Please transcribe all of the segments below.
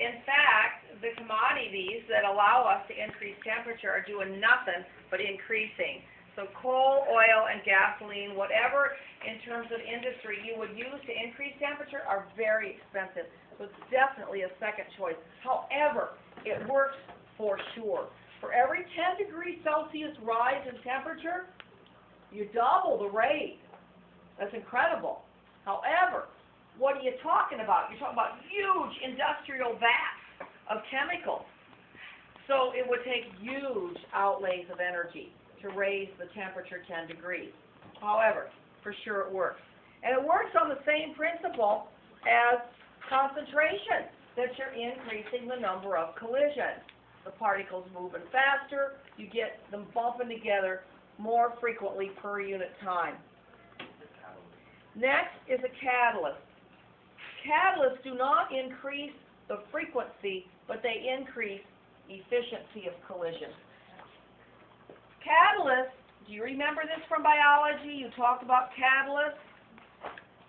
In fact, the commodities that allow us to increase temperature are doing nothing but increasing. So coal, oil, and gasoline, whatever in terms of industry you would use to increase temperature are very expensive. So it's definitely a second choice. However, it works for sure. For every 10 degrees Celsius rise in temperature, you double the rate. That's incredible. However, what are you talking about? You're talking about huge industrial vats of chemicals. So it would take huge outlays of energy to raise the temperature 10 degrees. However, for sure it works. And it works on the same principle as concentration, that you're increasing the number of collisions. The particles moving faster, you get them bumping together more frequently per unit time. Next is a catalyst. Catalysts do not increase the frequency, but they increase efficiency of collision. Catalysts, do you remember this from biology? You talked about catalysts.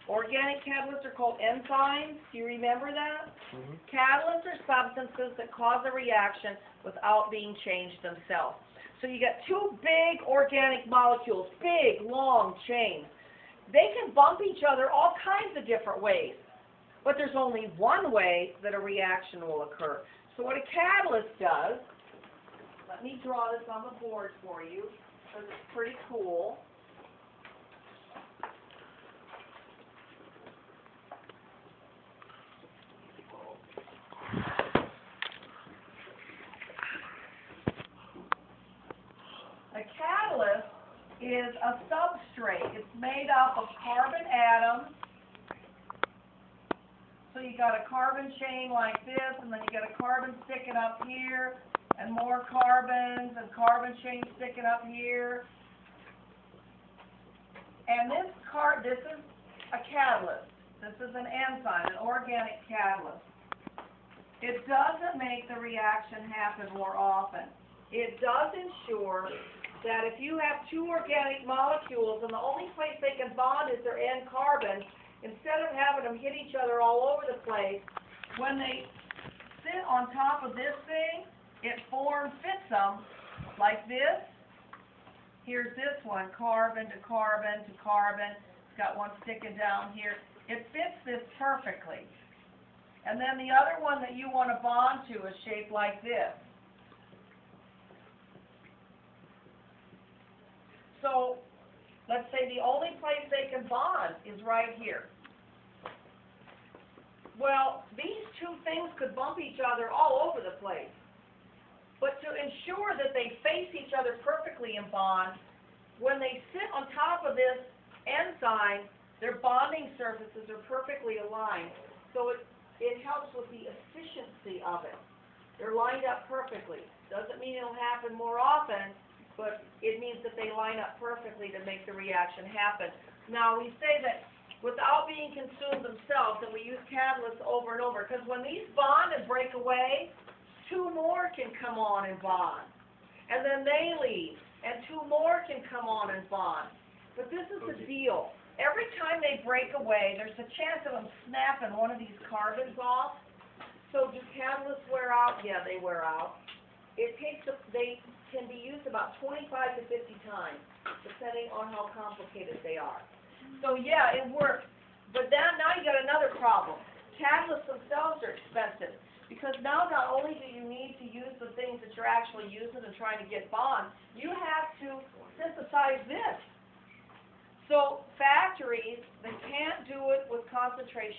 Organic catalysts are called enzymes. Do you remember that? Mm-hmm. Catalysts are substances that cause a reaction without being changed themselves. So you got two big organic molecules, big, long chains. They can bump each other all kinds of different ways, but there's only one way that a reaction will occur. So what a catalyst does, let me draw this on the board for you, because it's pretty cool. A catalyst is a substrate. It's made up of carbon atoms. So you got a carbon chain like this, and then you got a carbon sticking up here, and more carbons, and carbon chains sticking up here. And this is a catalyst. This is an enzyme, an organic catalyst. It doesn't make the reaction happen more often. It does ensure that if you have two organic molecules and the only place they can bond is their end carbon, instead of having them hit each other all over the place, when they sit on top of this thing, it fits them like this. Here's this one, carbon to carbon to carbon. It's got one sticking down here. It fits this perfectly. And then the other one that you want to bond to is shaped like this. So let's say the only place they can bond is right here. Well, these two things could bump each other all over the place. But to ensure that they face each other perfectly in bond, when they sit on top of this enzyme, their bonding surfaces are perfectly aligned. So it helps with the efficiency of it. They're lined up perfectly. Doesn't mean it'll happen more often, but it means that they line up perfectly to make the reaction happen. Now, we say that without being consumed themselves, and we use catalysts over and over, because when these bond and break away, two more can come on and bond. And then they leave, and two more can come on and bond. But this is the deal. Every time they break away, there's a chance of them snapping one of these carbons off. So do catalysts wear out? Yeah, they wear out. They can be used about 25 to 50 times, depending on how complicated they are. So yeah, it works. But now you got another problem. Catalysts themselves are expensive, because now not only do you need to use the things that you're actually using and trying to get bond, you have to synthesize this. So factories that can't do it with concentration